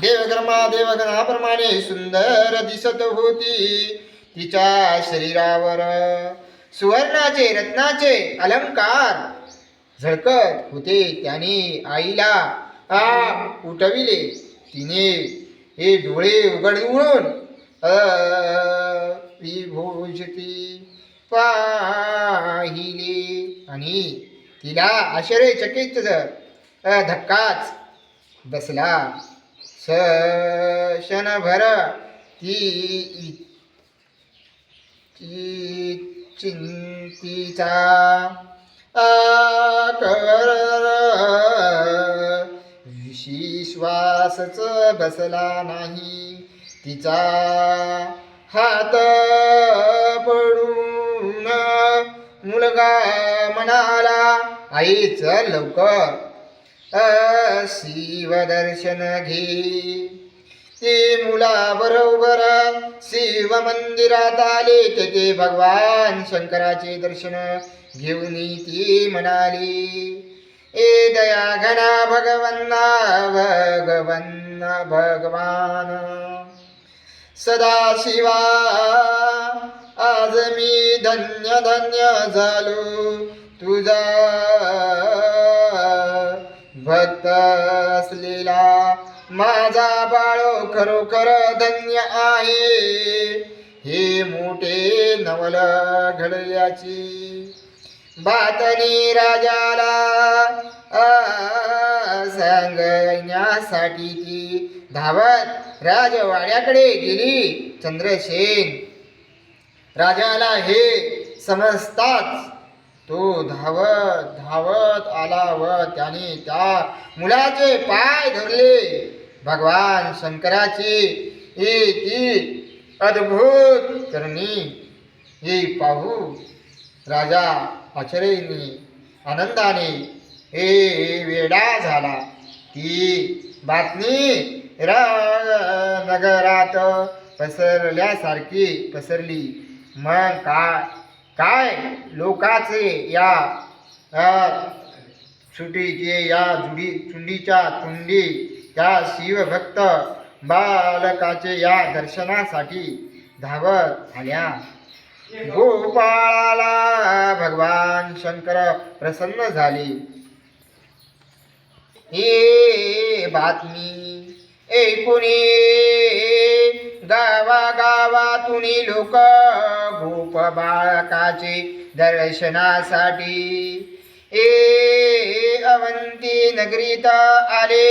देवगणाप्रमाणे सुंदर दिसत होती. तिच्या शरीरावर सुवर्णाचे रत्नाचे अलंकार झळकत होते. त्याने आईला उठविले. तिने हे डोळे उघडून विभूषती पाहिले आणि तिला आश्चर्यचकित धक्काच बसला. क्षणभर ती चिंतीचा विश्वासच बसला नाही. तिचा हात पडून मुलगा म्हणाला, आई चल लवकर शिवदर्शन घे. ते मुलाबरोबर शिव मंदिरात आले. तेथे भगवान शंकराचे दर्शन घेऊन ती म्हणाली, ए दया घना भगवान सदाशिवा, आज मी धन्य धन्य झालो. तुझा भक्त असलेला माझा बाळो खरोखर धन्य आहे. हे मोठे नवल घडल्याची बातमी राजाला सांगण्यासाठी ती धावत राजवाड्याकडे गेली. चंद्रसेन राजाला हे समजताच तो धावत आला व त्याने त्या मुलाचे पाय धरले. भगवान शंकराची ती अद्भुत करणी हे पाहू राजा आश्चर्याने आनंदाने वेडा झाला. ती बातमी नगरात पसरल्यासारखी पसरली. मग काय लोकाचे या चुंडीच्या तुंडी त्या शिवभक्त बालकाचे या दर्शनासाठी धावत आल्या. गोपाळाला भगवान शंकर प्रसन्न झाले. ही बातमी ऐकून गावागावातून लोक गोप बाळकाचे दर्शनासाठी अवंती नगरीत आले.